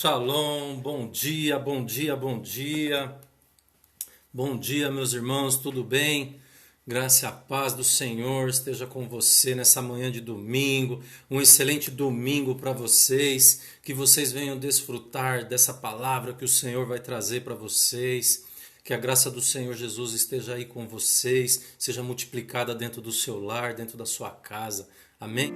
Shalom, bom dia, bom dia, bom dia. Bom dia, meus irmãos, tudo bem? Graça e a paz do Senhor esteja com você nessa manhã de domingo. Um excelente domingo para vocês. Que vocês venham desfrutar dessa palavra que o Senhor vai trazer para vocês. Que a graça do Senhor Jesus esteja aí com vocês, seja multiplicada dentro do seu lar, dentro da sua casa. Amém?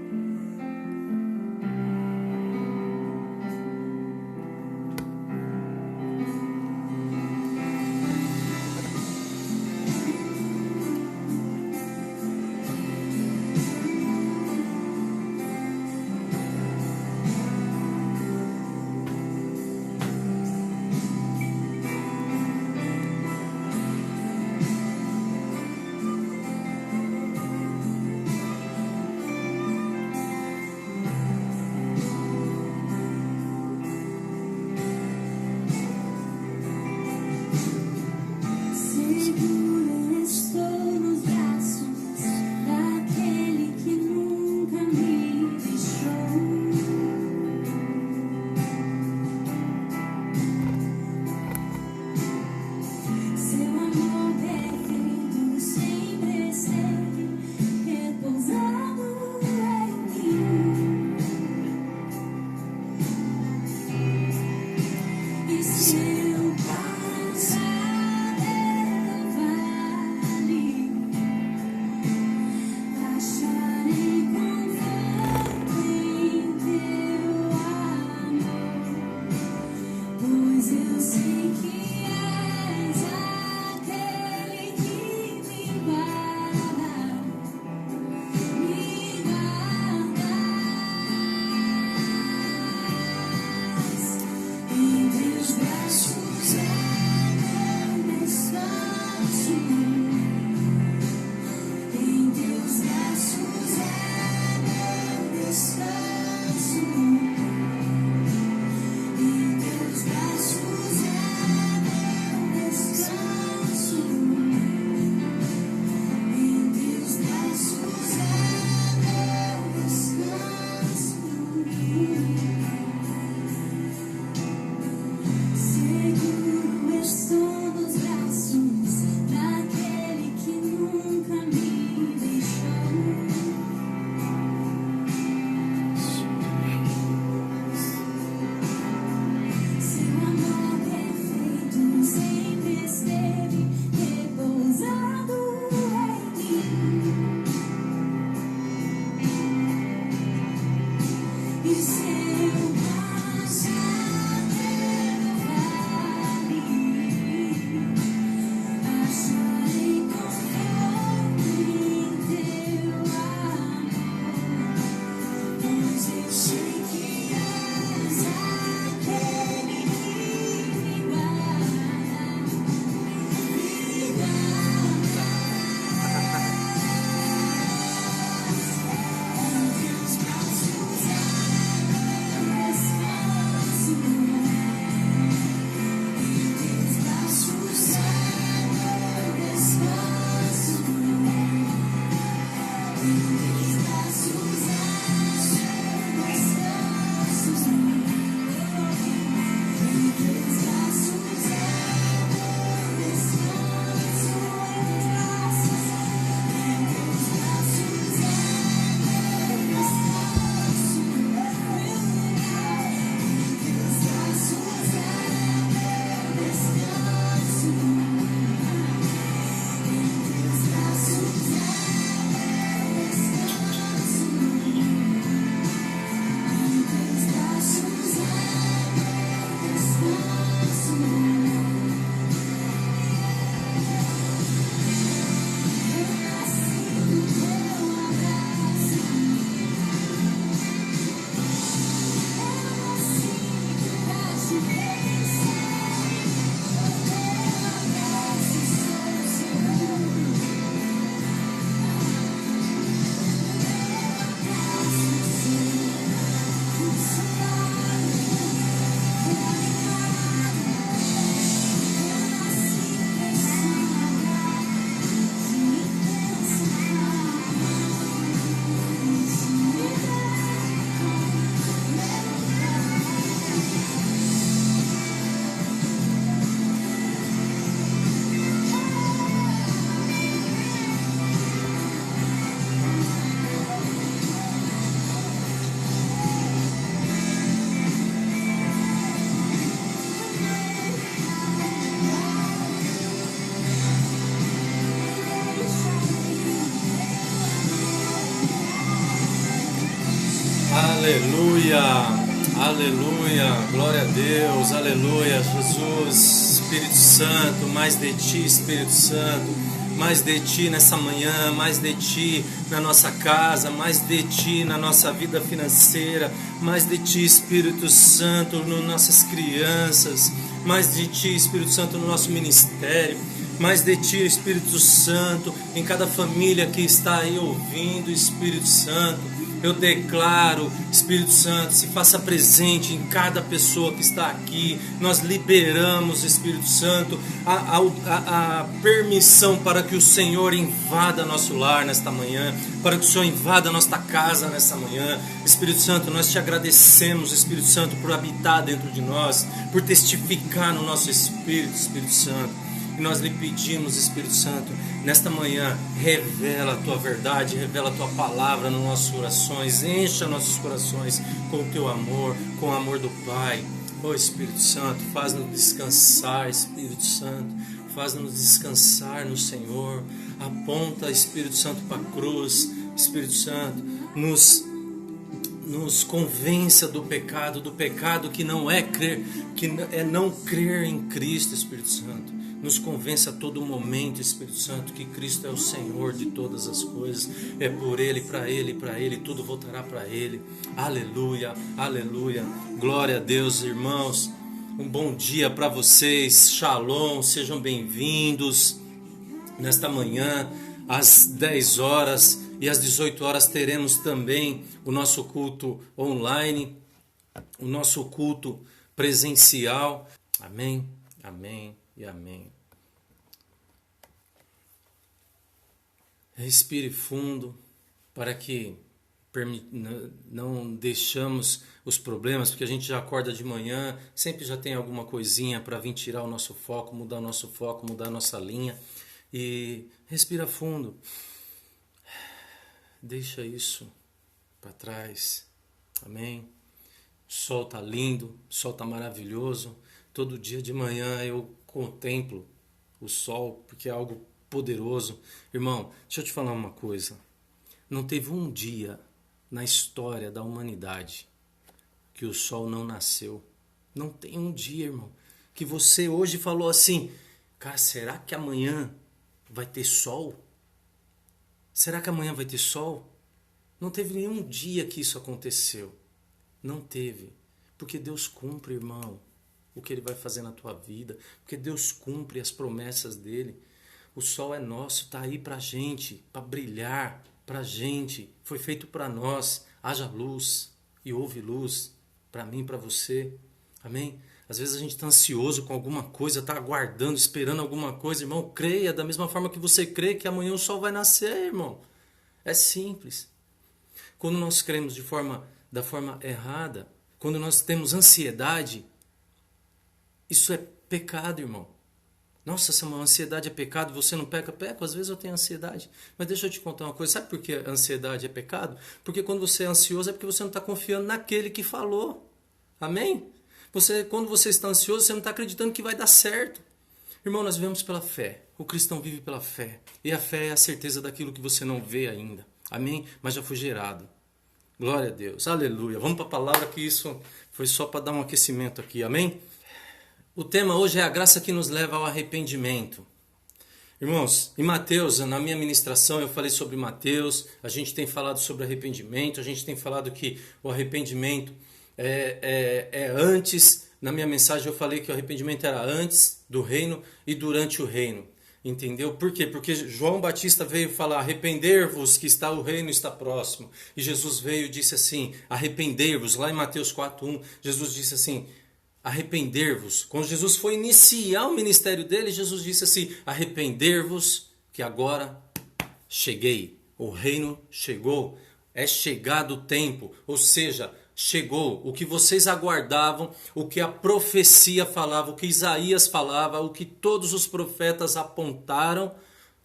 Aleluia, aleluia, glória a Deus, aleluia, Jesus, Espírito Santo, mais de Ti, Espírito Santo, mais de Ti nessa manhã, mais de Ti na nossa casa, mais de Ti na nossa vida financeira, mais de Ti, Espírito Santo, nas nossas crianças, mais de Ti, Espírito Santo, no nosso ministério, mais de Ti, Espírito Santo, em cada família que está aí ouvindo, Espírito Santo. Eu declaro, Espírito Santo, se faça presente em cada pessoa que está aqui. Nós liberamos, Espírito Santo, a permissão para que o Senhor invada nosso lar nesta manhã, para que o Senhor invada nossa casa nesta manhã. Espírito Santo, nós te agradecemos, Espírito Santo, por habitar dentro de nós, por testificar no nosso espírito, Espírito Santo. E nós lhe pedimos, Espírito Santo, nesta manhã, revela a Tua verdade, revela a Tua palavra nos nossos corações, encha nossos corações com o Teu amor, com o amor do Pai. Oh Espírito Santo, faz-nos descansar, Espírito Santo, faz-nos descansar no Senhor. Aponta, Espírito Santo, para a cruz, Espírito Santo, nos convença do pecado que não é crer, que é não crer em Cristo, Espírito Santo. Nos convença a todo momento, Espírito Santo, que Cristo é o Senhor de todas as coisas. É por Ele, para Ele, tudo voltará para Ele. Aleluia, aleluia. Glória a Deus, irmãos. Um bom dia para vocês. Shalom, sejam bem-vindos. Nesta manhã, às 10 horas e às 18 horas, teremos também o nosso culto online, o nosso culto presencial. Amém, amém e amém. Respire fundo para que não deixamos os problemas, porque a gente já acorda de manhã, sempre já tem alguma coisinha para vir tirar o nosso foco, mudar a nossa linha. E respira fundo. Deixa isso para trás. Amém? O sol está lindo, o sol está maravilhoso. Todo dia de manhã eu contemplo o sol, porque é algo poderoso. Irmão, deixa eu te falar uma coisa. Não teve um dia na história da humanidade que o sol não nasceu. Não tem um dia, irmão, que você hoje falou assim: cara, será que amanhã vai ter sol? Será que amanhã vai ter sol? Não teve nenhum dia que isso aconteceu. Não teve. Porque Deus cumpre, irmão, o que Ele vai fazer na tua vida. Porque Deus cumpre as promessas dEle. O sol é nosso, está aí pra gente, para brilhar pra gente. Foi feito para nós. Haja luz e houve luz para mim e para você. Amém? Às vezes a gente está ansioso com alguma coisa, está aguardando, esperando alguma coisa. Irmão, creia da mesma forma que você crê que amanhã o sol vai nascer, irmão. É simples. Quando nós cremos da forma errada, quando nós temos ansiedade, isso é pecado, irmão. Nossa, se uma ansiedade é pecado, você não peca? Peco, às vezes eu tenho ansiedade. Mas deixa eu te contar uma coisa. Sabe por que a ansiedade é pecado? Porque quando você é ansioso é porque você não está confiando naquele que falou. Amém? Quando você está ansioso, você não está acreditando que vai dar certo. Irmão, nós vivemos pela fé. O cristão vive pela fé. E a fé é a certeza daquilo que você não vê ainda. Amém? Mas já foi gerado. Glória a Deus. Aleluia. Vamos para a palavra, que isso foi só para dar um aquecimento aqui. Amém? O tema hoje é a graça que nos leva ao arrependimento. Irmãos, em Mateus, na minha ministração eu falei sobre Mateus, a gente tem falado sobre arrependimento, a gente tem falado que o arrependimento é antes. Na minha mensagem eu falei que o arrependimento era antes do reino e durante o reino. Entendeu? Por quê? Porque João Batista veio falar: arrepender-vos, que o reino está próximo. E Jesus veio e disse assim: arrepender-vos. Lá em Mateus 4:1, Jesus disse assim: arrepender-vos. Quando Jesus foi iniciar o ministério dele, Jesus disse assim: arrepender-vos, que agora cheguei. O reino chegou. É chegado o tempo. Ou seja, chegou o que vocês aguardavam, o que a profecia falava, o que Isaías falava, o que todos os profetas apontaram,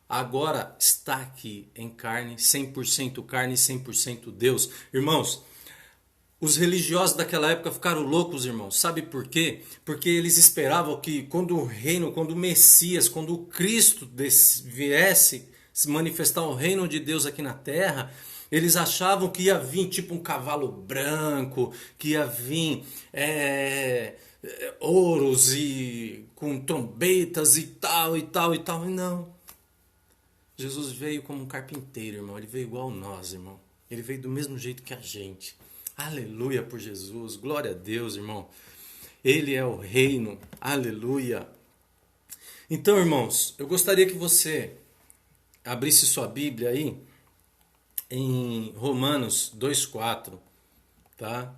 agora está aqui em carne, 100% carne e 100% Deus. Irmãos, os religiosos daquela época ficaram loucos, irmãos. Sabe por quê? Porque eles esperavam que quando o reino, quando o Messias, quando o Cristo viesse se manifestar o reino de Deus aqui na terra, Eles achavam que ia vir tipo um cavalo branco, que ia vir ouros e com trombetas e tal e tal e tal. E não. Jesus veio como um carpinteiro, irmão. Ele veio igual a nós, irmão. Ele veio do mesmo jeito que a gente. Aleluia por Jesus. Glória a Deus, irmão. Ele é o reino. Aleluia. Então, irmãos, eu gostaria que você abrisse sua Bíblia aí em Romanos 2:4, tá?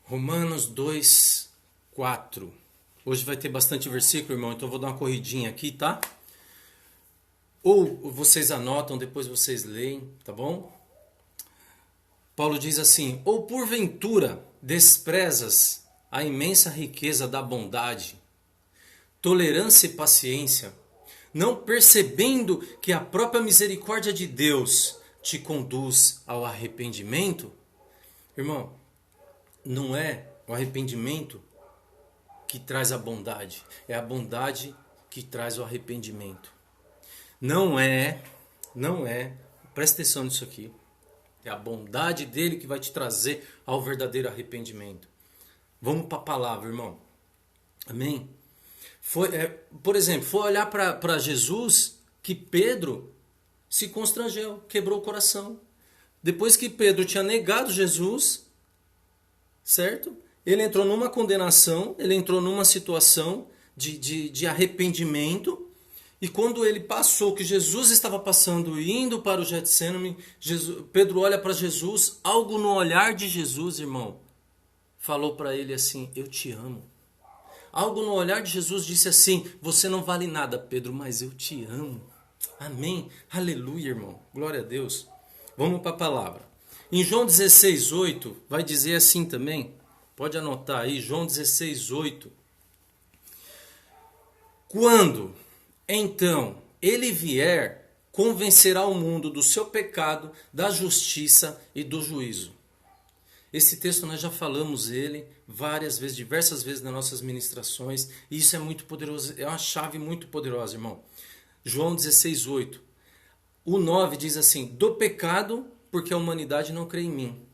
Romanos 2:4. Hoje vai ter bastante versículo, irmão, então eu vou dar uma corridinha aqui, tá? Ou vocês anotam, depois vocês leem, tá bom? Paulo diz assim: ou porventura desprezas a imensa riqueza da bondade, tolerância e paciência, não percebendo que a própria misericórdia de Deus te conduz ao arrependimento? Irmão, não é o arrependimento que traz a bondade, é a bondade que traz o arrependimento. Não é, presta atenção nisso aqui, é a bondade dele que vai te trazer ao verdadeiro arrependimento. Vamos para a palavra, irmão. Amém? Por exemplo, foi olhar para Jesus que Pedro se constrangeu, quebrou o coração. Depois que Pedro tinha negado Jesus, certo? Ele entrou numa condenação, ele entrou numa situação de arrependimento. E quando ele passou, que Jesus estava passando, indo para o Getsêmani, Pedro olha para Jesus, algo no olhar de Jesus, irmão, falou para ele assim: eu te amo. Algo no olhar de Jesus disse assim: você não vale nada, Pedro, mas eu te amo. Amém? Aleluia, irmão. Glória a Deus. Vamos para a palavra. Em João 16:8, vai dizer assim também. Pode anotar aí, João 16:8. Quando, então, ele vier, convencerá o mundo do seu pecado, da justiça e do juízo. Esse texto nós já falamos ele várias vezes, diversas vezes nas nossas ministrações, e isso é muito poderoso, é uma chave muito poderosa, irmão. João 16:8. O 9 diz assim: do pecado, porque a humanidade não crê em mim.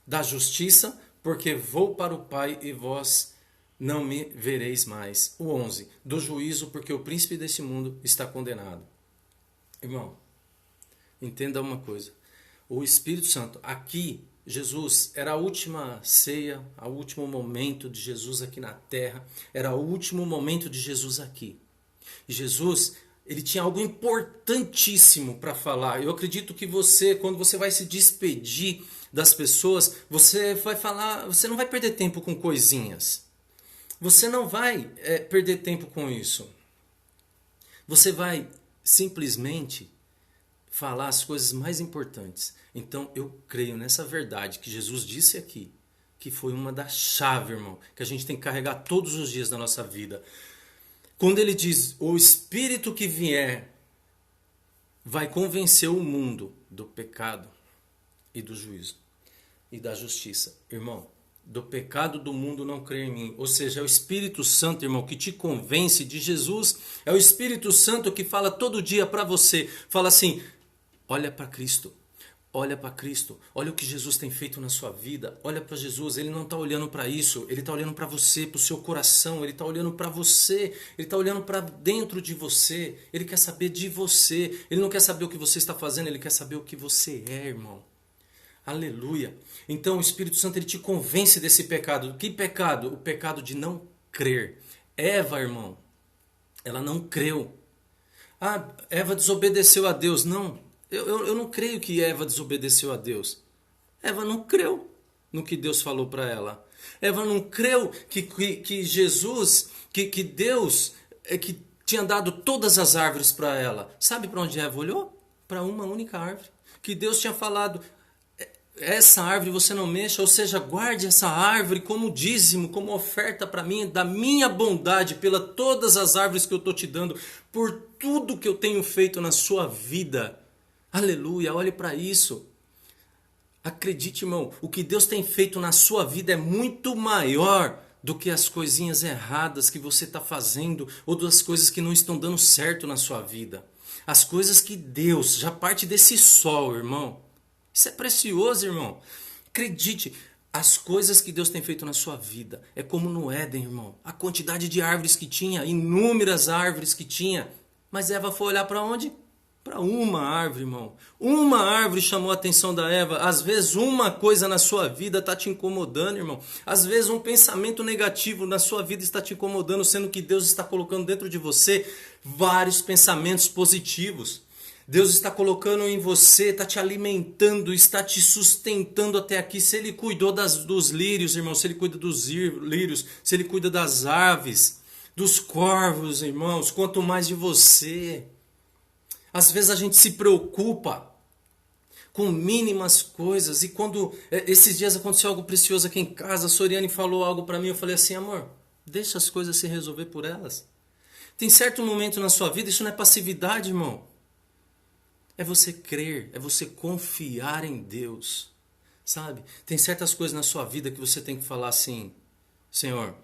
Da justiça, porque vou para o Pai e vós não me vereis mais. O 11. Do juízo, porque o príncipe deste mundo está condenado. Irmão, entenda uma coisa. O Espírito Santo, aqui, Jesus, era a última ceia, o último momento de Jesus aqui na terra. Era o último momento de Jesus aqui. E Jesus, ele tinha algo importantíssimo para falar. Eu acredito que você, quando você vai se despedir das pessoas, você vai falar, você não vai perder tempo com coisinhas. Você não vai perder tempo com isso. Você vai simplesmente falar as coisas mais importantes. Então eu creio nessa verdade que Jesus disse aqui, que foi uma das chaves, irmão, que a gente tem que carregar todos os dias da nossa vida. Quando ele diz: o Espírito que vier vai convencer o mundo do pecado e do juízo e da justiça. Irmão, do pecado do mundo não crê em mim. Ou seja, é o Espírito Santo, irmão, que te convence de Jesus. É o Espírito Santo que fala todo dia para você. Fala assim: olha para Cristo. Olha para Cristo. Olha o que Jesus tem feito na sua vida. Olha para Jesus. Ele não está olhando para isso. Ele está olhando para você, para o seu coração. Ele está olhando para você. Ele está olhando para dentro de você. Ele quer saber de você. Ele não quer saber o que você está fazendo. Ele quer saber o que você é, irmão. Aleluia. Então o Espírito Santo, ele te convence desse pecado. Que pecado? O pecado de não crer. Eva, irmão, ela não creu. Ah, Eva desobedeceu a Deus. Não, eu não creio que Eva desobedeceu a Deus. Eva não creu no que Deus falou para ela. Eva não creu que Jesus, que Deus, que tinha dado todas as árvores para ela. Sabe para onde Eva olhou? Para uma única árvore. Que Deus tinha falado: essa árvore você não mexa, ou seja, guarde essa árvore como dízimo, como oferta para mim, da minha bondade, pela todas as árvores que eu estou te dando, por tudo que eu tenho feito na sua vida. Aleluia, olhe para isso. Acredite, irmão, o que Deus tem feito na sua vida é muito maior do que as coisinhas erradas que você está fazendo ou das coisas que não estão dando certo na sua vida. As coisas que Deus já parte desse sol, irmão. Isso é precioso, irmão. Acredite, as coisas que Deus tem feito na sua vida é como no Éden, irmão. A quantidade de árvores que tinha, inúmeras árvores que tinha. Mas Eva foi olhar para onde? Para uma árvore, irmão. Uma árvore chamou a atenção da Eva. Às vezes uma coisa na sua vida está te incomodando, irmão. Às vezes um pensamento negativo na sua vida está te incomodando, sendo que Deus está colocando dentro de você vários pensamentos positivos. Deus está colocando em você, está te alimentando, está te sustentando até aqui. Se Ele cuidou dos lírios, irmão, se Ele cuida dos lírios, se Ele cuida das aves, dos corvos, irmãos, quanto mais de você. Às vezes a gente se preocupa com mínimas coisas. E quando esses dias aconteceu algo precioso aqui em casa, a Soriane falou algo para mim, eu falei assim, amor, deixa as coisas se resolver por elas. Tem certo momento na sua vida, isso não é passividade, irmão. É você crer, é você confiar em Deus, sabe? Tem certas coisas na sua vida que você tem que falar assim, Senhor,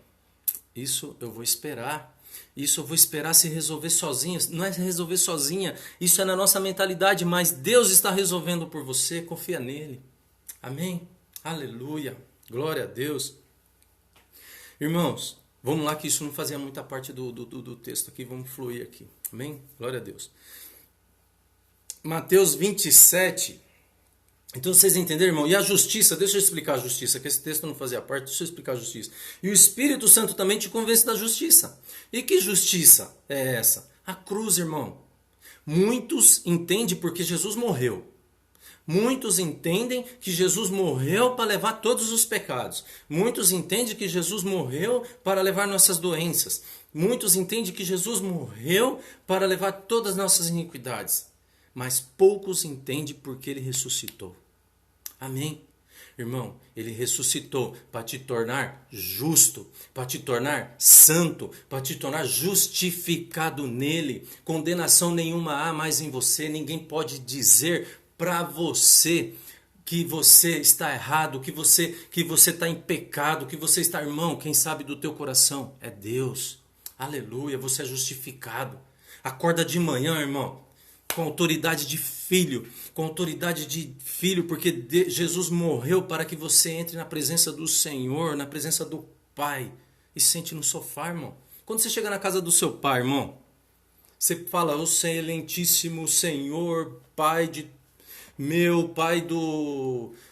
isso eu vou esperar. Isso eu vou esperar se resolver sozinha. Não é resolver sozinha. Isso é na nossa mentalidade. Mas Deus está resolvendo por você. Confia nele. Amém? Aleluia. Glória a Deus. Irmãos, vamos lá que isso não fazia muita parte do texto aqui. Vamos fluir aqui. Amém? Glória a Deus. Mateus 27. Então vocês entenderam, irmão? E a justiça, deixa eu explicar a justiça, que esse texto não fazia parte, deixa eu explicar a justiça. E o Espírito Santo também te convence da justiça. E que justiça é essa? A cruz, irmão. Muitos entendem porque Jesus morreu. Muitos entendem que Jesus morreu para levar todos os pecados. Muitos entendem que Jesus morreu para levar nossas doenças. Muitos entendem que Jesus morreu para levar todas as nossas iniquidades. Mas poucos entendem porque ele ressuscitou. Amém? Irmão, ele ressuscitou para te tornar justo, para te tornar santo, para te tornar justificado nele. Condenação nenhuma há mais em você. Ninguém pode dizer para você que você está errado, que você está em pecado, que você está, irmão, quem sabe do teu coração é Deus. Aleluia, você é justificado. Acorda de manhã, irmão, com autoridade de filho, porque Jesus morreu para que você entre na presença do Senhor, na presença do Pai, e sente no sofá, irmão. Quando você chega na casa do seu pai, irmão, você fala, o excelentíssimo Senhor, Pai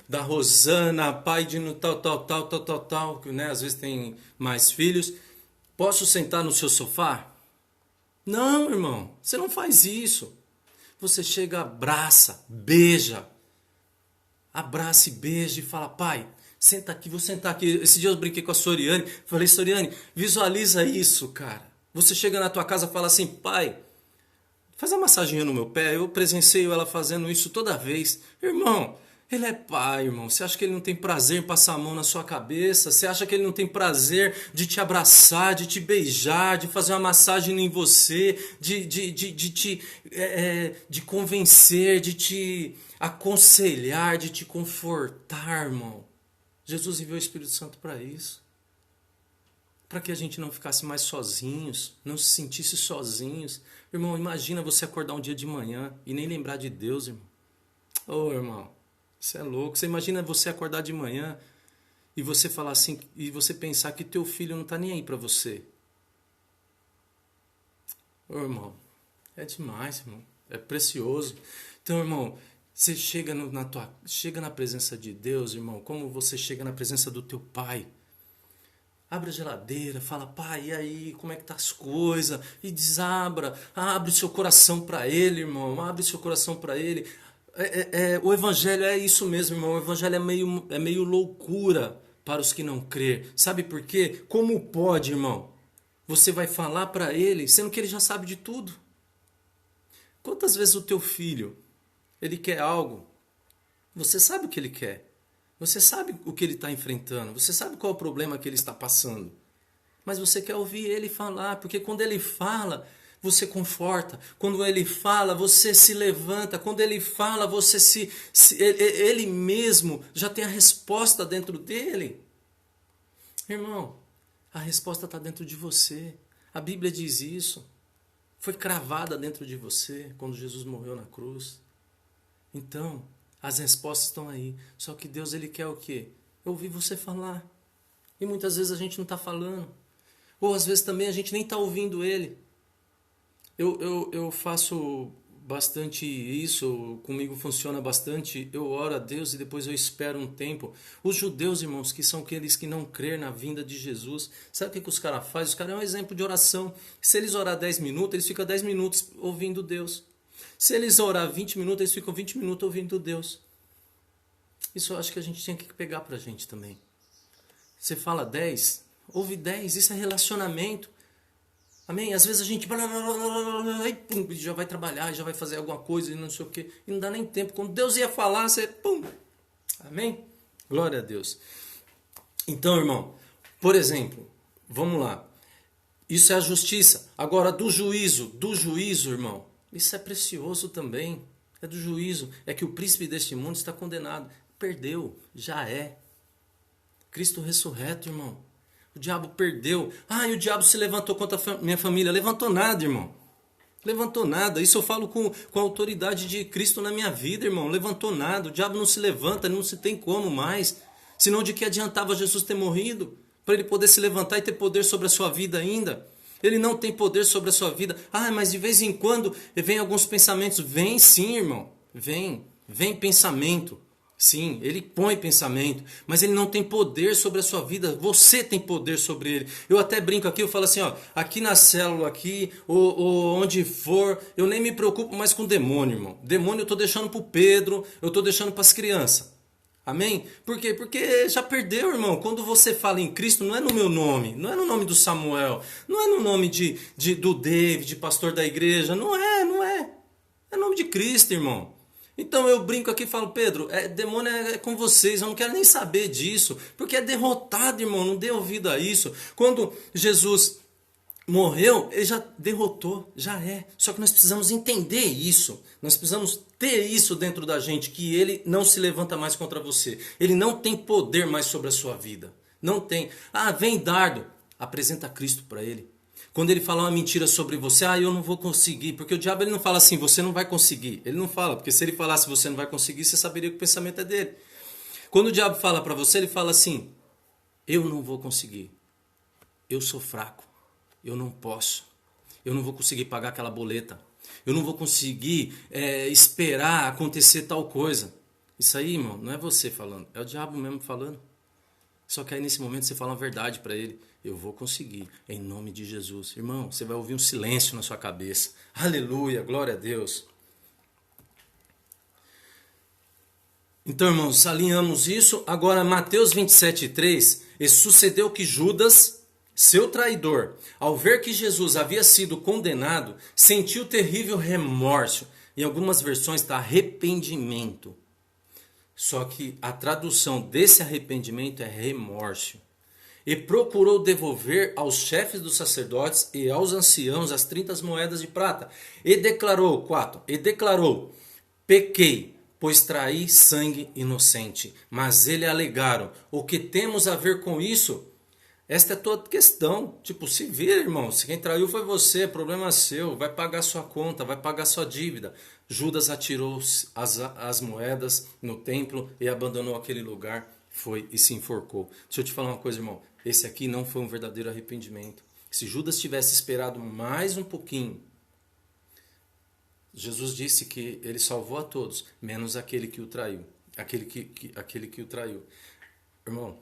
da Rosana, pai de tal, que, né, às vezes tem mais filhos, posso sentar no seu sofá? Não, irmão, você não faz isso. Você chega, abraça, beija. Abraça e beija e fala, pai, senta aqui, vou sentar aqui. Esse dia eu brinquei com a Soriane, falei, Soriane, visualiza isso, cara. Você chega na tua casa e fala assim, pai, faz uma massaginha no meu pé. Eu presencio ela fazendo isso toda vez. Irmão, ele é pai, irmão. Você acha que ele não tem prazer em passar a mão na sua cabeça? Você acha que ele não tem prazer de te abraçar, de te beijar, de fazer uma massagem em você, de convencer, de te aconselhar, de te confortar, irmão? Jesus enviou o Espírito Santo para isso. Para que a gente não ficasse mais sozinhos, não se sentisse sozinhos. Irmão, imagina você acordar um dia de manhã e nem lembrar de Deus, irmão. Ô, irmão, você é louco. Você imagina você acordar de manhã e você falar assim, e você pensar que teu filho não está nem aí para você. Ô, irmão, é demais, irmão. É precioso. Então, irmão, você chega na presença de Deus, irmão, como você chega na presença do teu Pai. Abre a geladeira, fala, pai, e aí, como é que tá as coisas? E desabra, abre seu coração para ele, irmão, abre seu coração para ele. O evangelho é isso mesmo, irmão, o evangelho é meio loucura para os que não crê. Sabe por quê? Como pode, irmão? Você vai falar para ele, sendo que ele já sabe de tudo. Quantas vezes o teu filho, ele quer algo, você sabe o que ele quer. Você sabe o que ele está enfrentando, você sabe qual é o problema que ele está passando. Mas você quer ouvir ele falar, porque quando ele fala, você conforta. Quando ele fala, você se levanta. Quando ele fala, ele mesmo já tem a resposta dentro dele. Irmão, a resposta está dentro de você. A Bíblia diz isso. Foi cravada dentro de você quando Jesus morreu na cruz. Então, as respostas estão aí. Só que Deus, Ele quer o quê? Ouvir você falar. E muitas vezes a gente não está falando. Ou às vezes também a gente nem está ouvindo Ele. Eu faço bastante isso, comigo funciona bastante. Eu oro a Deus e depois eu espero um tempo. Os judeus, irmãos, que são aqueles que não crêem na vinda de Jesus, sabe o que os caras fazem? Os caras é um exemplo de oração. Se eles orar 10 minutos, eles ficam 10 minutos ouvindo Deus. Se eles orar 20 minutos, eles ficam 20 minutos ouvindo Deus. Isso eu acho que a gente tinha que pegar pra gente também. Você fala 10, ouve 10, isso é relacionamento. Amém? Às vezes a gente já vai trabalhar, já vai fazer alguma coisa e não sei o quê. E não dá nem tempo. Quando Deus ia falar, você... Pum. Amém? Glória a Deus. Então, irmão, por exemplo, vamos lá. Isso é a justiça. Agora, do juízo, irmão, isso é precioso também. É do juízo. É que o príncipe deste mundo está condenado. Perdeu. Já é. Cristo ressurreto, irmão. O diabo perdeu. E o diabo se levantou contra a minha família. Levantou nada, irmão. Levantou nada. Isso eu falo com a autoridade de Cristo na minha vida, irmão. Levantou nada. O diabo não se levanta, não se tem como mais. Senão de que adiantava Jesus ter morrido? Para ele poder se levantar e ter poder sobre a sua vida ainda. Ele não tem poder sobre a sua vida. Mas de vez em quando vem alguns pensamentos. Vem sim, irmão. Vem pensamento. Sim, ele põe pensamento, mas ele não tem poder sobre a sua vida. Você tem poder sobre ele. Eu até brinco aqui, eu falo assim, aqui na célula aqui, ou onde for, eu nem me preocupo mais com demônio, irmão. Demônio eu estou deixando para o Pedro, eu estou deixando para as crianças. Amém? Por quê? Porque já perdeu, irmão. Quando você fala em Cristo, não é no meu nome, não é no nome do Samuel, não é no nome do David, pastor da igreja, não é. É nome de Cristo, irmão. Então eu brinco aqui e falo, Pedro, demônio é com vocês, eu não quero nem saber disso, porque é derrotado, irmão, não dê ouvido a isso. Quando Jesus morreu, ele já derrotou, já é. Só que nós precisamos entender isso, nós precisamos ter isso dentro da gente, que ele não se levanta mais contra você, ele não tem poder mais sobre a sua vida, não tem. Vem dardo, apresenta Cristo para ele. Quando ele fala uma mentira sobre você, eu não vou conseguir. Porque o diabo ele não fala assim, você não vai conseguir. Ele não fala, porque se ele falasse você não vai conseguir, você saberia que o pensamento é dele. Quando o diabo fala para você, ele fala assim, eu não vou conseguir. Eu sou fraco. Eu não posso. Eu não vou conseguir pagar aquela boleta. Eu não vou conseguir esperar acontecer tal coisa. Isso aí, irmão, não é você falando. É o diabo mesmo falando. Só que aí nesse momento você fala a verdade para ele. Eu vou conseguir, em nome de Jesus. Irmão, você vai ouvir um silêncio na sua cabeça. Aleluia, glória a Deus. Então, irmãos, alinhamos isso. Agora, Mateus 27:3. E sucedeu que Judas, seu traidor, ao ver que Jesus havia sido condenado, sentiu terrível remorso. Em algumas versões está arrependimento. Só que a tradução desse arrependimento é remorso. E procurou devolver aos chefes dos sacerdotes e aos anciãos as 30 moedas de prata. E declarou, 4, pequei, pois traí sangue inocente. Mas eles alegaram, o que temos a ver com isso? Esta é toda questão. Se vira, irmão, se quem traiu foi você, problema seu, vai pagar sua conta, vai pagar sua dívida. Judas atirou as moedas no templo e abandonou aquele lugar, foi e se enforcou. Deixa eu te falar uma coisa, irmão, esse aqui não foi um verdadeiro arrependimento. Se Judas tivesse esperado mais um pouquinho, Jesus disse que ele salvou a todos, menos aquele que o traiu. Aquele que o traiu. Irmão,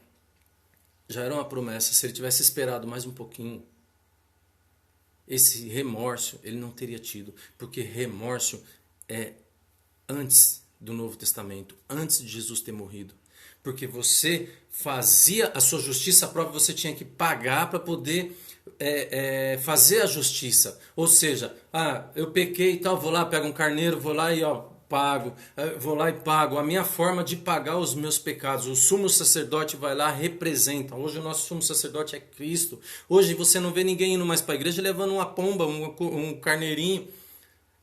já era uma promessa, se ele tivesse esperado mais um pouquinho, esse remorso ele não teria tido, porque remorso é antes do Novo Testamento, antes de Jesus ter morrido. Porque você fazia a sua justiça própria, você tinha que pagar para poder fazer a justiça. Ou seja, eu pequei e tal, vou lá, pego um carneiro, vou lá e pago. Vou lá e pago. A minha forma de pagar os meus pecados. O sumo sacerdote vai lá, representa. Hoje o nosso sumo sacerdote é Cristo. Hoje você não vê ninguém indo mais para a igreja levando uma pomba, um carneirinho.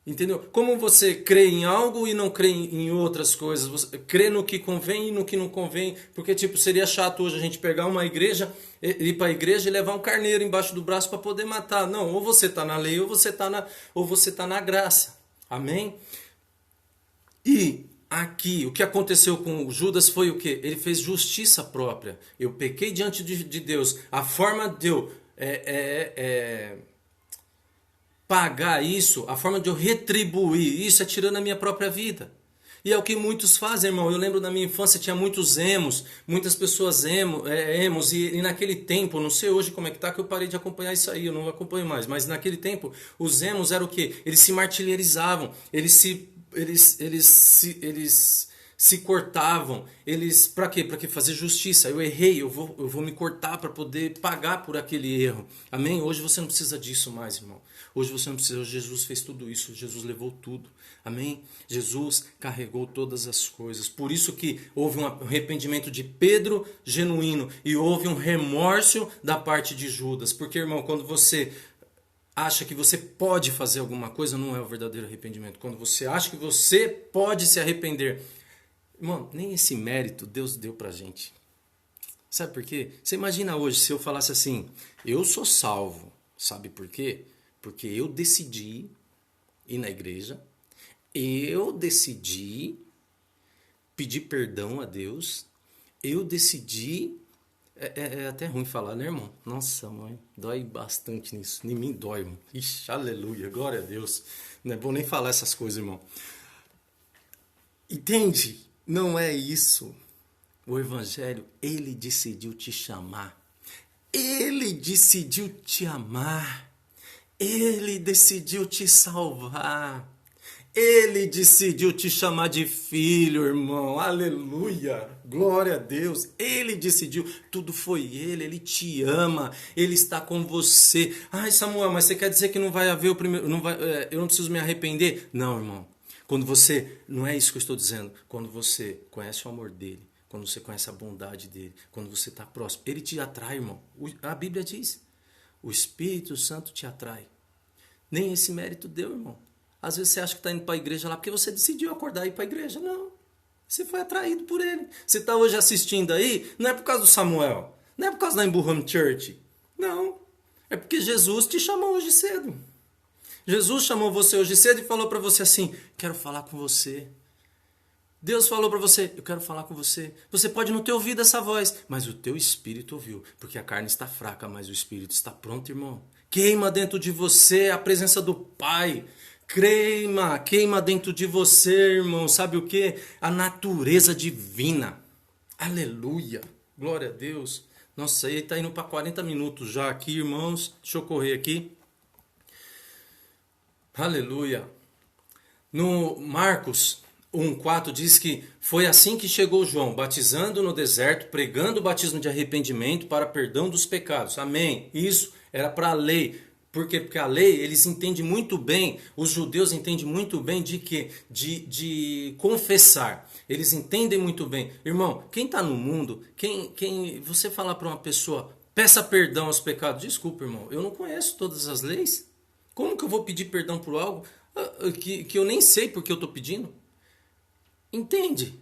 Entendeu? Como você crê em algo e não crê em outras coisas? Você crê no que convém e no que não convém? Porque, tipo, seria chato hoje a gente pegar uma igreja, ir para a igreja e levar um carneiro embaixo do braço para poder matar. Não, ou você está na lei ou você tá na graça. Amém? E aqui, o que aconteceu com Judas foi o quê? Ele fez justiça própria. Eu pequei diante de Deus. A forma de eu pagar isso, a forma de eu retribuir isso é tirando a minha própria vida. E é o que muitos fazem, irmão. Eu lembro da minha infância, tinha muitos emos, muitas pessoas emos, e naquele tempo, não sei hoje como é que tá, que eu parei de acompanhar isso aí, eu não acompanho mais, mas naquele tempo, os emos eram o quê? Eles se martirizavam, eles se cortavam, eles para quê? Para que fazer justiça. Eu errei, eu vou me cortar para poder pagar por aquele erro. Amém? Hoje você não precisa disso mais, irmão. Hoje você não precisa, hoje Jesus fez tudo isso, Jesus levou tudo. Amém? Jesus carregou todas as coisas. Por isso que houve um arrependimento de Pedro genuíno e houve um remorso da parte de Judas. Porque, irmão, quando você acha que você pode fazer alguma coisa, não é o verdadeiro arrependimento. Quando você acha que você pode se arrepender, irmão, nem esse mérito Deus deu pra gente. Sabe por quê? Você imagina hoje se eu falasse assim, eu sou salvo. Sabe por quê? Porque eu decidi ir na igreja, eu decidi pedir perdão a Deus, eu decidi... É até ruim falar, né, irmão? Nossa, mãe, dói bastante nisso. Em mim dói, irmão. Ixi, aleluia, glória a Deus. Não é bom nem falar essas coisas, irmão. Entende? Não é isso. O Evangelho, ele decidiu te chamar. Ele decidiu te amar. Ele decidiu te salvar. Ele decidiu te chamar de filho, irmão. Aleluia. Glória a Deus. Ele decidiu. Tudo foi ele. Ele te ama. Ele está com você. Ai, Samuel, mas você quer dizer que não vai haver o primeiro... eu não preciso me arrepender? Não, irmão. Quando você... Não é isso que eu estou dizendo. Quando você conhece o amor dele. Quando você conhece a bondade dele. Quando você está próximo. Ele te atrai, irmão. A Bíblia diz. O Espírito Santo te atrai. Nem esse mérito deu, irmão. Às vezes você acha que está indo para a igreja lá porque você decidiu acordar e ir para a igreja. Não. Você foi atraído por ele. Você está hoje assistindo aí, não é por causa do Samuel. Não é por causa da Embu Home Church. Não. É porque Jesus te chamou hoje cedo. Jesus chamou você hoje cedo e falou para você assim, quero falar com você. Deus falou para você, eu quero falar com você. Você pode não ter ouvido essa voz, mas o teu espírito ouviu. Porque a carne está fraca, mas o espírito está pronto, irmão. Queima dentro de você a presença do Pai. Queima dentro de você, irmão. Sabe o que? A natureza divina. Aleluia. Glória a Deus. Nossa, aí está indo para 40 minutos já aqui, irmãos. Deixa eu correr aqui. Aleluia. No Marcos 1,4 diz que foi assim que chegou João, batizando no deserto, pregando o batismo de arrependimento para perdão dos pecados. Amém. Isso era para a lei. Por quê? Porque a lei, eles entendem muito bem, os judeus entendem muito bem de quê? De confessar. Eles entendem muito bem. Irmão, quem está no mundo, você falar para uma pessoa, peça perdão aos pecados. Desculpa, irmão, eu não conheço todas as leis. Como que eu vou pedir perdão por algo que eu nem sei porque eu estou pedindo? Entende?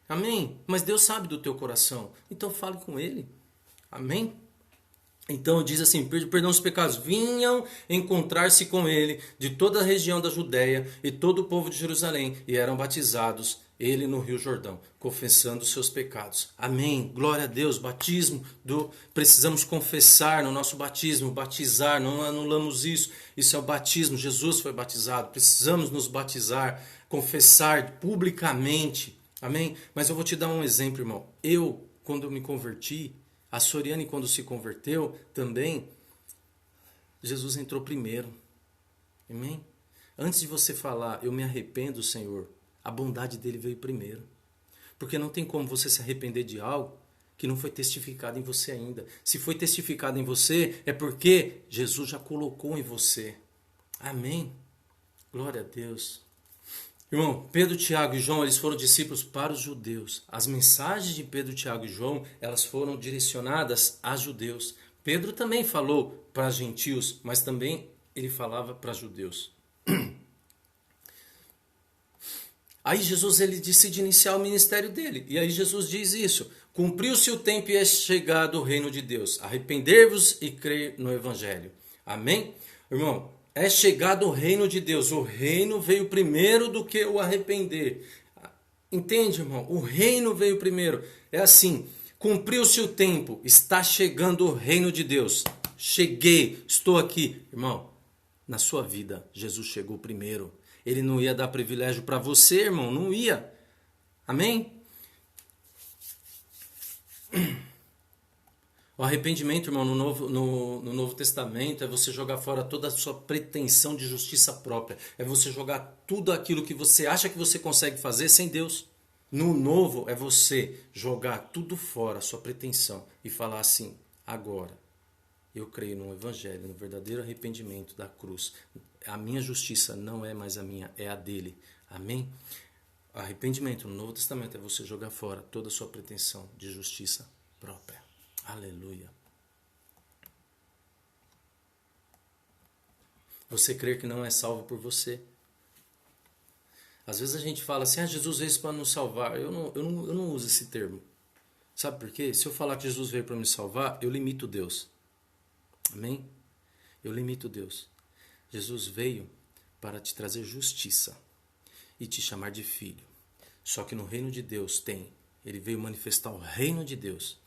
Amém? Mas Deus sabe do teu coração. Então fale com Ele. Amém? Então diz assim, perdão os pecados, vinham encontrar-se com ele de toda a região da Judéia e todo o povo de Jerusalém e eram batizados, ele no Rio Jordão, confessando os seus pecados. Amém, glória a Deus, batismo, precisamos confessar no nosso batismo, batizar, não anulamos isso, isso é o batismo, Jesus foi batizado, precisamos nos batizar, confessar publicamente, amém? Mas eu vou te dar um exemplo, irmão, quando eu me converti, a Soriane, quando se converteu, também, Jesus entrou primeiro. Amém? Antes de você falar, eu me arrependo, Senhor, a bondade dele veio primeiro. Porque não tem como você se arrepender de algo que não foi testificado em você ainda. Se foi testificado em você, é porque Jesus já colocou em você. Amém? Glória a Deus. Irmão, Pedro, Tiago e João, eles foram discípulos para os judeus. As mensagens de Pedro, Tiago e João, elas foram direcionadas a judeus. Pedro também falou para gentios, mas também ele falava para judeus. Aí Jesus ele decide iniciar o ministério dele. E aí Jesus diz isso: cumpriu-se o tempo e é chegado o reino de Deus. Arrepender-vos e crer no evangelho. Amém? Irmão, é chegado o reino de Deus. O reino veio primeiro do que o arrepender. Entende, irmão? O reino veio primeiro. É assim, cumpriu-se o tempo, está chegando o reino de Deus. Cheguei, estou aqui. Irmão, na sua vida, Jesus chegou primeiro. Ele não ia dar privilégio para você, irmão, não ia. Amém? O arrependimento, irmão, no Novo Testamento é você jogar fora toda a sua pretensão de justiça própria. É você jogar tudo aquilo que você acha que você consegue fazer sem Deus. No Novo é você jogar tudo fora, a sua pretensão, e falar assim: agora eu creio no Evangelho, no verdadeiro arrependimento da cruz. A minha justiça não é mais a minha, é a dele. Amém? Arrependimento no Novo Testamento é você jogar fora toda a sua pretensão de justiça própria. Aleluia. Você crer que não é salvo por você. Às vezes a gente fala assim: Jesus veio para nos salvar. Eu não uso esse termo. Sabe por quê? Se eu falar que Jesus veio para me salvar, eu limito Deus. Amém? Eu limito Deus. Jesus veio para te trazer justiça e te chamar de filho. Só que no reino de Deus ele veio manifestar o reino de Deus.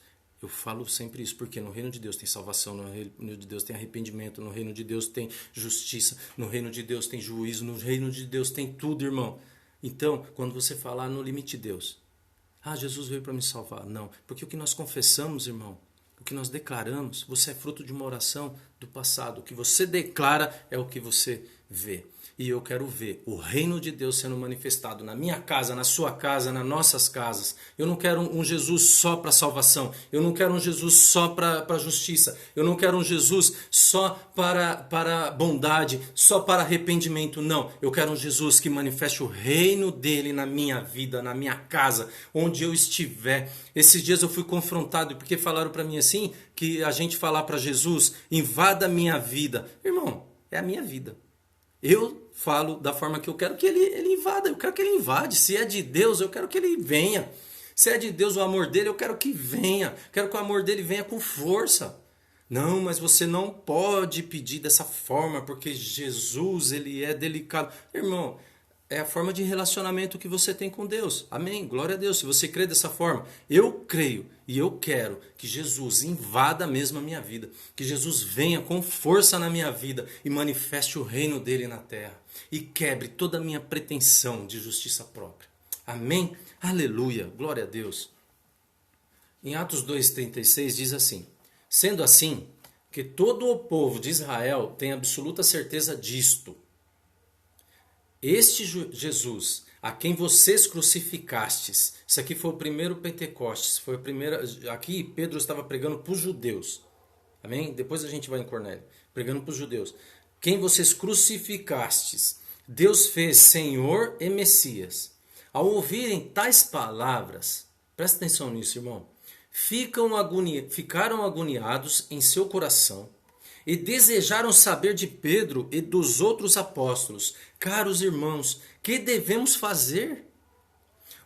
Eu falo sempre isso, porque no reino de Deus tem salvação, no reino de Deus tem arrependimento, no reino de Deus tem justiça, no reino de Deus tem juízo, no reino de Deus tem tudo, irmão. Então, quando você falar, não limite Deus. Jesus veio para me salvar. Não, porque o que nós confessamos, irmão, o que nós declaramos, você é fruto de uma oração do passado. O que você declara é o que você vê. E eu quero ver o reino de Deus sendo manifestado na minha casa, na sua casa, nas nossas casas. Eu não quero um Jesus só para salvação. Eu não quero um Jesus só para justiça. Eu não quero um Jesus só para bondade, só para arrependimento. Não, eu quero um Jesus que manifeste o reino dele na minha vida, na minha casa, onde eu estiver. Esses dias eu fui confrontado porque falaram para mim assim, que a gente falar para Jesus: invada a minha vida. Irmão, é a minha vida. Eu falo da forma que eu quero que ele invada. Eu quero que ele invade. Se é de Deus, eu quero que ele venha. Se é de Deus o amor dele, eu quero que venha. Quero que o amor dele venha com força. Não, mas você não pode pedir dessa forma, porque Jesus, ele é delicado. Irmão, é a forma de relacionamento que você tem com Deus. Amém? Glória a Deus. Se você crê dessa forma, eu creio e eu quero que Jesus invada mesmo a minha vida. Que Jesus venha com força na minha vida e manifeste o reino dele na terra. E quebre toda a minha pretensão de justiça própria. Amém? Aleluia. Glória a Deus. Em Atos 2,36 diz assim: sendo assim, que todo o povo de Israel tem absoluta certeza disto. Este Jesus, a quem vocês crucificastes, isso aqui foi o primeiro Pentecostes, foi a primeira, aqui Pedro estava pregando para os judeus, amém? Depois a gente vai em Cornélio, pregando para os judeus. Quem vocês crucificastes, Deus fez Senhor e Messias. Ao ouvirem tais palavras, presta atenção nisso, irmão, ficaram agoniados em seu coração, e desejaram saber de Pedro e dos outros apóstolos: caros irmãos, que devemos fazer?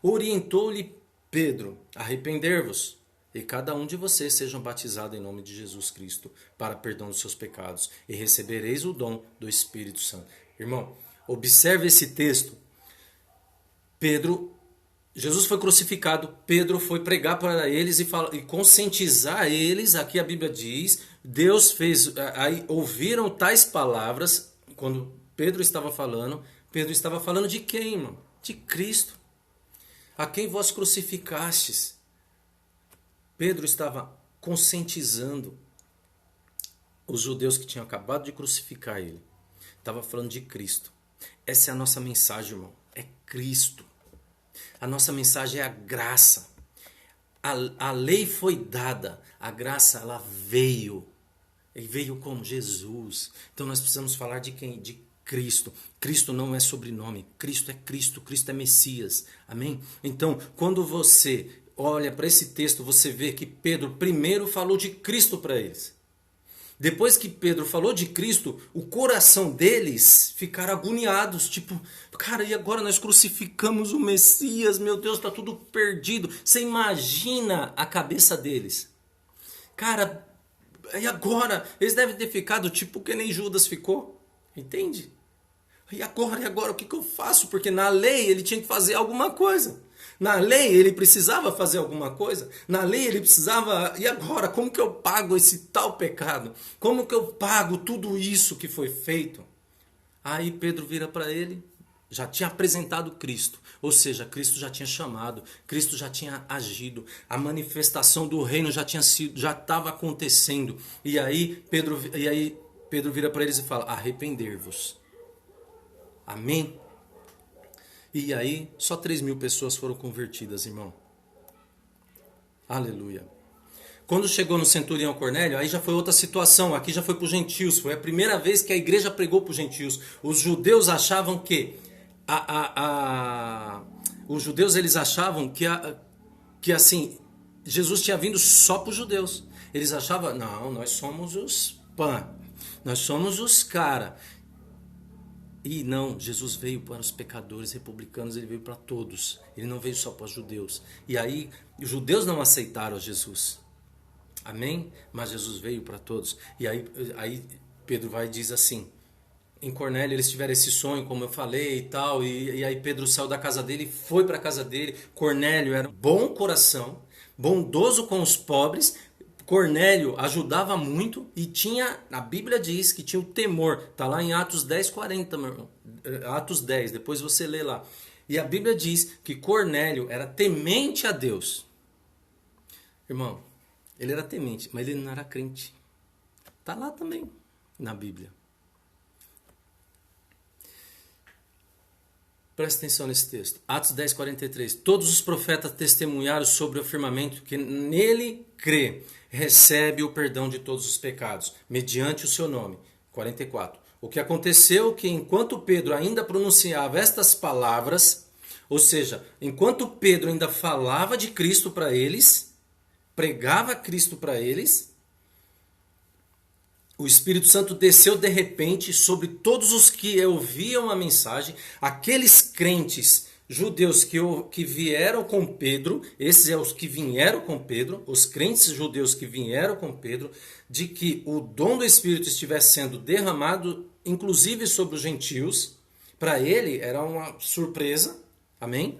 Orientou-lhe Pedro: arrepender-vos, e cada um de vocês sejam batizados em nome de Jesus Cristo, para perdão dos seus pecados, e recebereis o dom do Espírito Santo. Irmão, observe esse texto. Jesus foi crucificado, Pedro foi pregar para eles e conscientizar eles. Aqui a Bíblia diz, Deus fez, aí ouviram tais palavras, quando Pedro estava falando de quem, irmão? De Cristo, a quem vós crucificastes. Pedro estava conscientizando os judeus que tinham acabado de crucificar ele. Estava falando de Cristo. Essa é a nossa mensagem, irmão, é Cristo. A nossa mensagem é a graça. A lei foi dada, a graça ela veio. E veio como? Jesus. Então nós precisamos falar de quem? De Cristo. Cristo não é sobrenome. Cristo, Cristo é Messias. Amém? Então, quando você olha para esse texto, você vê que Pedro primeiro falou de Cristo para eles. Depois que Pedro falou de Cristo, o coração deles ficaram agoniados, tipo, cara, e agora nós crucificamos o Messias, meu Deus, está tudo perdido. Você imagina a cabeça deles. Cara, e agora? Eles devem ter ficado tipo que nem Judas ficou, entende? E agora, o que eu faço? Porque na lei ele tinha que fazer alguma coisa. Na lei ele precisava fazer alguma coisa. Na lei ele precisava. E agora? Como que eu pago esse tal pecado? Como que eu pago tudo isso que foi feito? Aí Pedro vira para ele, já tinha apresentado Cristo. Ou seja, Cristo já tinha chamado, Cristo já tinha agido, a manifestação do reino já tinha sido, já estava acontecendo. E aí Pedro vira para eles e fala: arrepender-vos. Amém? E aí, só 3.000 pessoas foram convertidas, irmão. Aleluia. Quando chegou no centurião Cornélio, aí já foi outra situação. Aqui já foi para os gentios. Foi a primeira vez que a igreja pregou para os gentios. Os judeus achavam que... Os judeus eles achavam que assim, Jesus tinha vindo só para os judeus. Eles achavam, não, nós somos os nós somos os cara. E não, Jesus veio para os pecadores, republicanos, ele veio para todos. Ele não veio só para os judeus. E aí, os judeus não aceitaram Jesus. Amém? Mas Jesus veio para todos. E aí Pedro vai e diz assim, em Cornélio eles tiveram esse sonho, como eu falei e tal, e aí Pedro saiu da casa dele, foi para a casa dele. Cornélio era bom coração, bondoso com os pobres. Cornélio ajudava muito e tinha, a Bíblia diz que tinha o temor. Está lá em Atos 10:40, meu irmão. Atos 10, depois você lê lá. E a Bíblia diz que Cornélio era temente a Deus. Irmão, ele era temente, mas ele não era crente. Está lá também na Bíblia. Presta atenção nesse texto. Atos 10:43. Todos os profetas testemunharam sobre o afirmamento que nele crê, recebe o perdão de todos os pecados, mediante o seu nome. 44. O que aconteceu que enquanto Pedro ainda pronunciava estas palavras, ou seja, enquanto Pedro ainda falava de Cristo para eles, pregava Cristo para eles, o Espírito Santo desceu de repente sobre todos os que ouviam a mensagem, aqueles crentes judeus que vieram com Pedro, esses são os que vieram com Pedro, os crentes judeus que vieram com Pedro, de que o dom do Espírito estivesse sendo derramado, inclusive sobre os gentios. Para ele era uma surpresa, amém?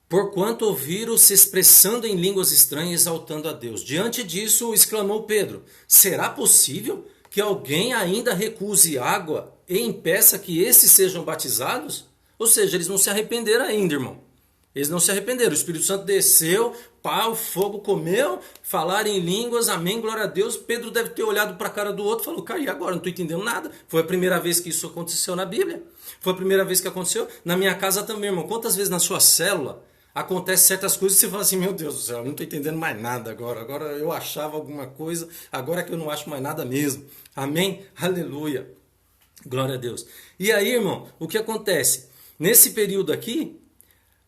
Porquanto ouviram se expressando em línguas estranhas, exaltando a Deus. Diante disso, exclamou Pedro: será possível que alguém ainda recuse água e impeça que esses sejam batizados? Ou seja, eles não se arrependeram ainda, irmão. Eles não se arrependeram. O Espírito Santo desceu, o fogo comeu, falaram em línguas, amém, glória a Deus. Pedro deve ter olhado para a cara do outro e falou: cara, e agora? Não estou entendendo nada. Foi a primeira vez que isso aconteceu na Bíblia. Foi a primeira vez que aconteceu. Na minha casa também, irmão. Quantas vezes na sua célula acontece certas coisas e você fala assim: meu Deus do céu, eu não estou entendendo mais nada agora. Agora eu achava alguma coisa, agora que eu não acho mais nada mesmo. Amém? Aleluia. Glória a Deus. E aí, irmão, o que acontece? Nesse período aqui,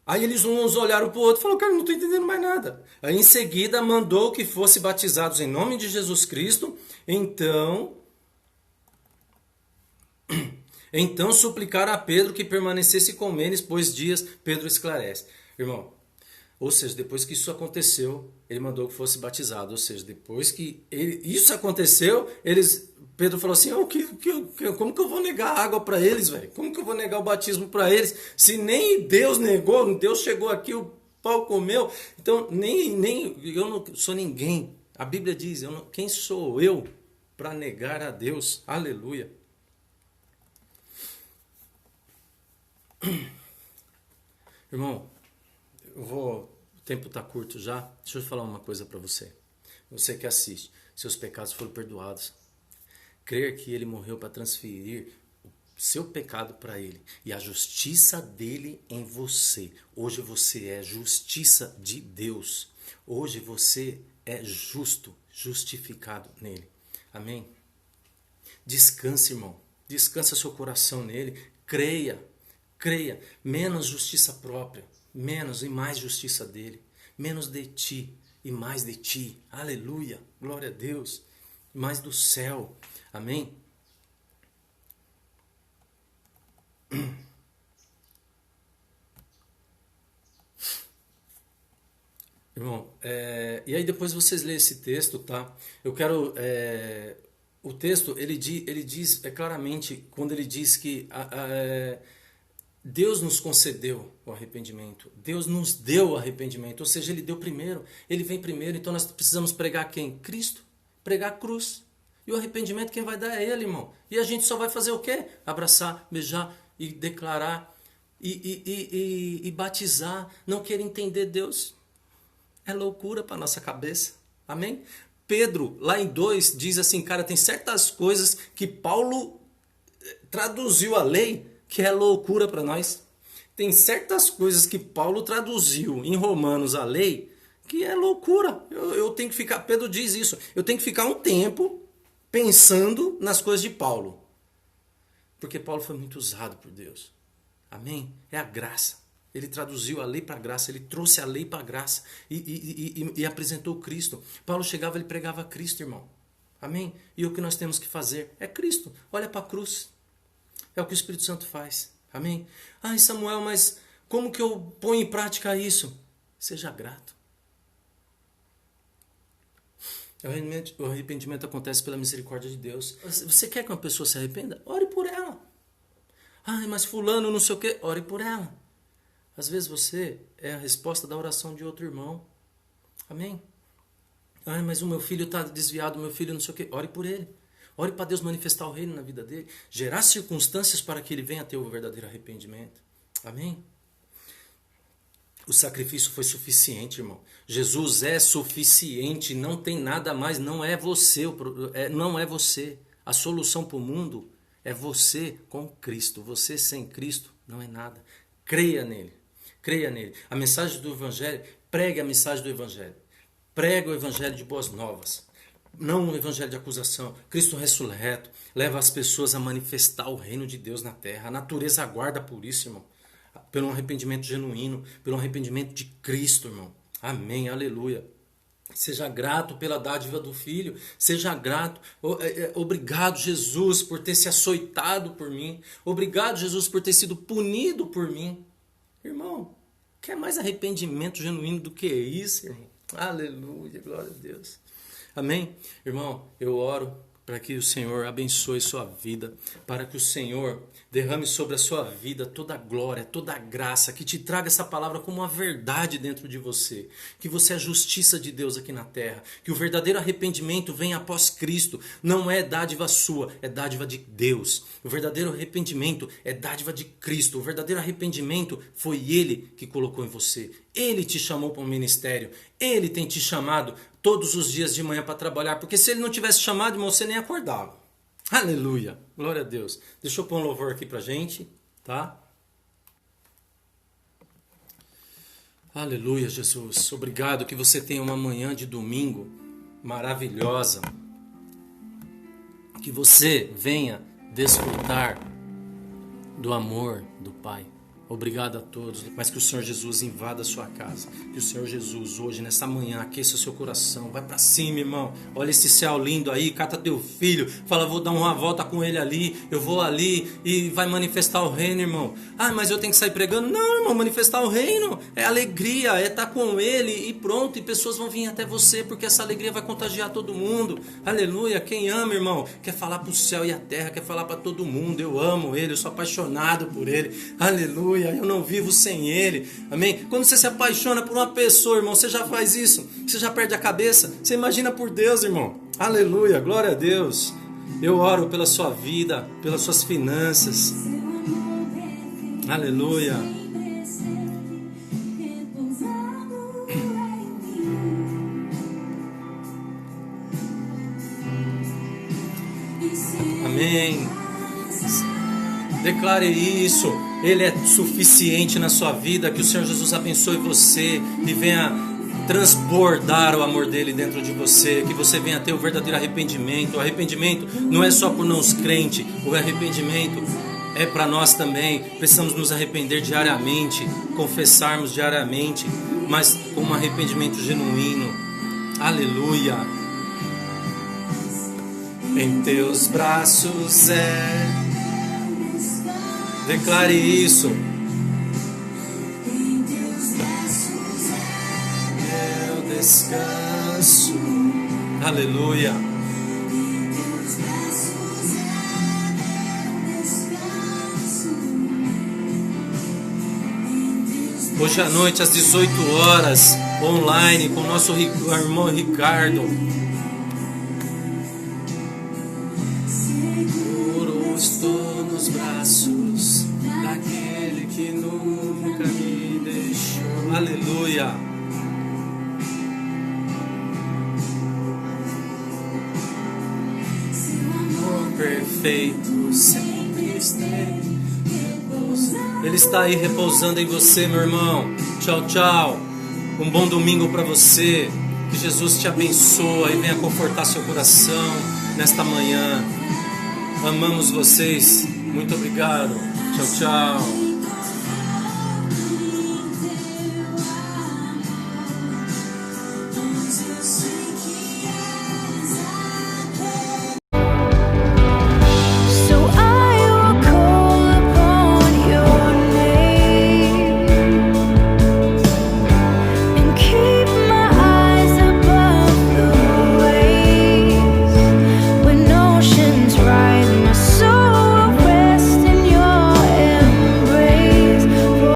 aí eles uns olharam para o outro e falaram: cara, eu não estou entendendo mais nada. Aí em seguida mandou que fossem batizados em nome de Jesus Cristo. Então suplicaram a Pedro que permanecesse com eles, pois dias. Pedro esclarece. Irmão, ou seja, depois que isso aconteceu, ele mandou que fosse batizado. Ou seja, depois que isso aconteceu, Pedro falou assim: como que eu vou negar água para eles, velho? Como que eu vou negar o batismo para eles? Se nem Deus negou, Deus chegou aqui, o pau comeu. Então, nem eu não sou ninguém. A Bíblia diz: quem sou eu para negar a Deus? Aleluia. Irmão, o tempo está curto já. Deixa eu falar uma coisa para você. Você que assiste, seus pecados foram perdoados. Crer que ele morreu para transferir o seu pecado para ele e a justiça dele em você. Hoje você é justiça de Deus. Hoje você é justo, justificado nele. Amém? Descanse, irmão. Descansa seu coração nele. Creia. Menos justiça própria, menos e mais justiça dele, menos de ti e mais de ti. Aleluia, glória a Deus. Mais do céu. Amém? Irmão, e aí depois vocês lêem esse texto, tá? Eu quero... o texto, ele diz claramente, quando ele diz que Deus nos concedeu o arrependimento. Deus nos deu o arrependimento. Ou seja, Ele deu primeiro. Ele vem primeiro. Então nós precisamos pregar quem? Cristo. Pregar a cruz. E o arrependimento quem vai dar é Ele, irmão. E a gente só vai fazer o quê? Abraçar, beijar e declarar e batizar. Não querer entender Deus. É loucura para nossa cabeça. Amém? Pedro, lá em 2, diz assim, cara, tem certas coisas que Paulo traduziu a lei que é loucura para nós. Tem certas coisas que Paulo traduziu em Romanos a lei que é loucura. Eu tenho que ficar, Pedro diz isso, eu tenho que ficar um tempo pensando nas coisas de Paulo. Porque Paulo foi muito usado por Deus. Amém? É a graça. Ele traduziu a lei para a graça, ele trouxe a lei para a graça e apresentou Cristo. Paulo chegava, ele pregava Cristo, irmão. Amém? E o que nós temos que fazer é Cristo. Olha para a cruz. É o que o Espírito Santo faz. Amém? Ai, Samuel, mas como que eu ponho em prática isso? Seja grato. O arrependimento acontece pela misericórdia de Deus. Você quer que uma pessoa se arrependa? Ore por ela. Ai, mas fulano não sei o quê. Ore por ela. Às vezes você é a resposta da oração de outro irmão. Amém? Ai, mas o meu filho está desviado, o meu filho não sei o quê. Ore por ele. Ore para Deus manifestar o reino na vida dele. Gerar circunstâncias para que ele venha a ter o verdadeiro arrependimento. Amém? O sacrifício foi suficiente, irmão. Jesus é suficiente. Não tem nada mais. Não é você. Não é você. A solução para o mundo é você com Cristo. Você sem Cristo não é nada. Creia nele. Creia nele. A mensagem do Evangelho, pregue a mensagem do Evangelho. Prega o Evangelho de boas novas. Não um evangelho de acusação. Cristo ressurreto leva as pessoas a manifestar o reino de Deus na terra. A natureza aguarda por isso, irmão. Pelo arrependimento genuíno, pelo arrependimento de Cristo, irmão. Amém, aleluia. Seja grato pela dádiva do Filho. Seja grato. Obrigado, Jesus, por ter se açoitado por mim. Obrigado, Jesus, por ter sido punido por mim. Irmão, quer mais arrependimento genuíno do que isso, irmão? Aleluia, glória a Deus. Amém? Irmão, eu oro para que o Senhor abençoe sua vida, para que o Senhor derrame sobre a sua vida toda a glória, toda a graça, que te traga essa palavra como uma verdade dentro de você, que você é a justiça de Deus aqui na terra, que o verdadeiro arrependimento vem após Cristo, não é dádiva sua, é dádiva de Deus. O verdadeiro arrependimento é dádiva de Cristo, o verdadeiro arrependimento foi Ele que colocou em você, Ele te chamou para um ministério, Ele tem te chamado todos os dias de manhã para trabalhar, porque se Ele não tivesse chamado, irmão, você nem acordava. Aleluia, glória a Deus. Deixa eu pôr um louvor aqui pra gente, tá? Aleluia, Jesus. Obrigado que você tenha uma manhã de domingo maravilhosa. Que você venha desfrutar do amor do Pai. Obrigado a todos, mas que o Senhor Jesus invada a sua casa. Que o Senhor Jesus hoje, nessa manhã, aqueça o seu coração. Vai pra cima, irmão. Olha esse céu lindo aí, cata teu filho. Fala, vou dar uma volta com ele ali. Eu vou ali e vai manifestar o reino, irmão. Ah, mas eu tenho que sair pregando? Não, irmão, manifestar o reino é alegria, é estar com ele e pronto. E pessoas vão vir até você, porque essa alegria vai contagiar todo mundo. Aleluia, quem ama, irmão, quer falar pro céu e a terra, quer falar pra todo mundo. Eu amo ele, eu sou apaixonado por ele. Aleluia. Eu não vivo sem Ele, amém? Quando você se apaixona por uma pessoa, irmão, você já faz isso, você já perde a cabeça, você imagina por Deus, irmão, aleluia, glória a Deus. Eu oro pela sua vida, pelas suas finanças, aleluia. Amém. Declare isso. Ele é suficiente na sua vida. Que o Senhor Jesus abençoe você e venha transbordar o amor dele dentro de você. Que você venha ter o verdadeiro arrependimento. O arrependimento não é só por não crente. O arrependimento é para nós também. Precisamos nos arrepender diariamente, confessarmos diariamente, mas com um arrependimento genuíno. Aleluia. Em teus braços declare isso. Meu descanso. Aleluia. Hoje à noite, às 18 horas, online, com o nosso irmão Ricardo. Seguro estou nos braços daquele que nunca me deixou. Aleluia. Seu amor perfeito sempre esteve. Ele está aí repousando em você, meu irmão. Tchau, tchau. Um bom domingo para você. Que Jesus te abençoe e venha confortar seu coração nesta manhã. Amamos vocês. Muito obrigado. Tchau, tchau.